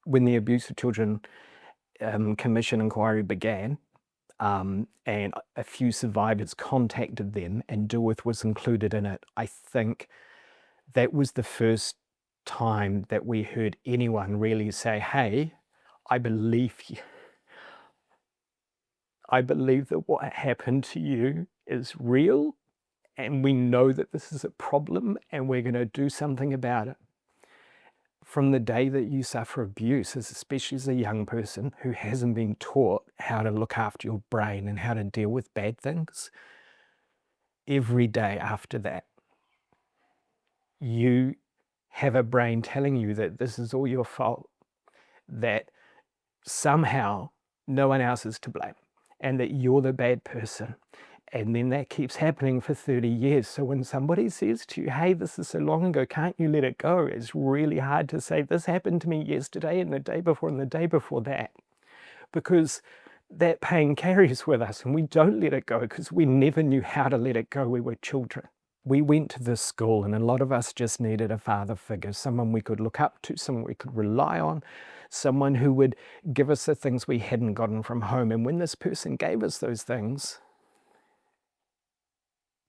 when the Abuse of Children Commission inquiry began, and a few survivors contacted them, and Dilworth was included in it, I think that was the first time that we heard anyone really say, hey, I believe you. I believe that what happened to you is real, and we know that this is a problem, and we're going to do something about it. From the day that you suffer abuse, especially as a young person who hasn't been taught how to look after your brain and how to deal with bad things, every day after that, you have a brain telling you that this is all your fault, that somehow no one else is to blame, and that you're the bad person. And then that keeps happening for 30 years. So when somebody says to you, hey, this is so long ago, can't you let it go? It's really hard to say, this happened to me yesterday and the day before and the day before that. Because that pain carries with us, and we don't let it go because we never knew how to let it go. We were children. We went to this school, and a lot of us just needed a father figure, someone we could look up to, someone we could rely on, someone who would give us the things we hadn't gotten from home. And when this person gave us those things,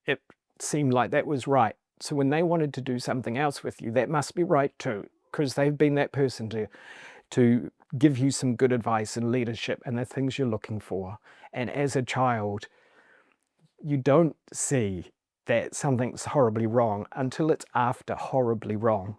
it seemed like that was right. So when they wanted to do something else with you, that must be right too, because they've been that person to give you some good advice and leadership and the things you're looking for. And as a child, you don't see that something's horribly wrong until it's after horribly wrong.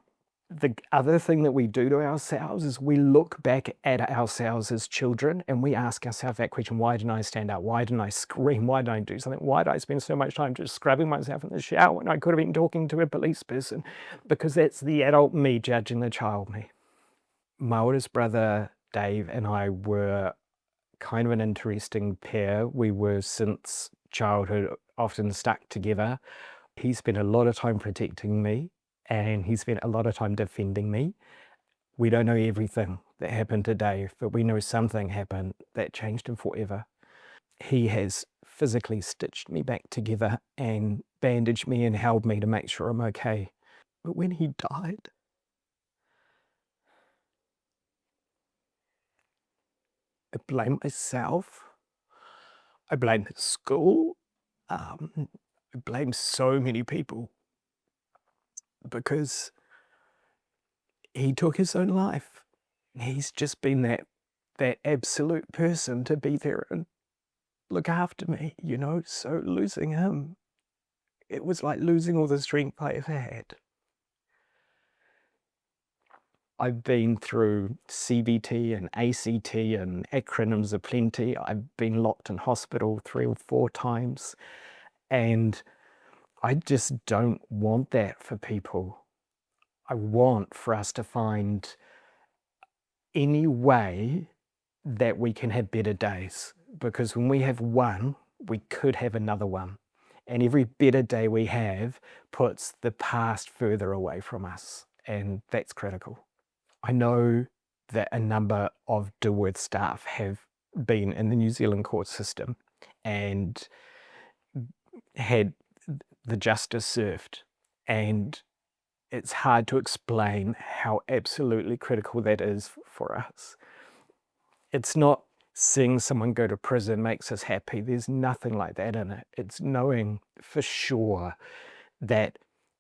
The other thing that we do to ourselves is we look back at ourselves as children and we ask ourselves that question, why didn't I stand up? Why didn't I scream? Why didn't I do something? Why did I spend so much time just scrubbing myself in the shower when I could have been talking to a police person? Because that's the adult me judging the child me. My oldest brother, Dave, and I were kind of an interesting pair. We were, since childhood, often stuck together. He spent a lot of time protecting me, and he spent a lot of time defending me. We don't know everything that happened to Dave, but we know something happened that changed him forever. He has physically stitched me back together and bandaged me and held me to make sure I'm okay. But when he died, I blame myself. I blame the school. I blame so many people because he took his own life. He's just been that absolute person to be there and look after me, you know? So losing him, it was like losing all the strength I ever had. I've been through CBT and ACT and acronyms aplenty. I've been locked in hospital 3 or 4 times, and I just don't want that for people. I want for us to find any way that we can have better days, because when we have one, we could have another one. And every better day we have puts the past further away from us, and that's critical. I know that a number of Dilworth staff have been in the New Zealand court system and had the justice served, and it's hard to explain how absolutely critical that is for us. It's not seeing someone go to prison makes us happy. There's nothing like that in it. It's knowing for sure that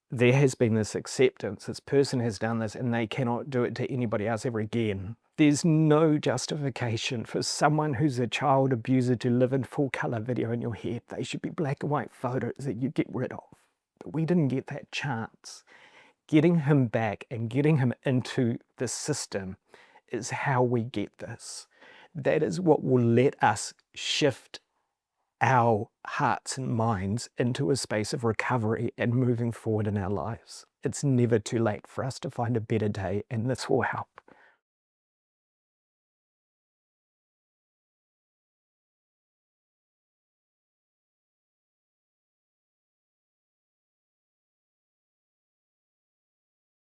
there has been this acceptance, this person has done this and they cannot do it to anybody else ever again. There's no justification for someone who's a child abuser to live in full colour video in your head. They should be black and white photos that you get rid of. But we didn't get that chance. Getting him back and getting him into the system is how we get this. That is what will let us shift our hearts and minds into a space of recovery and moving forward in our lives. It's never too late for us to find a better day, and this will help.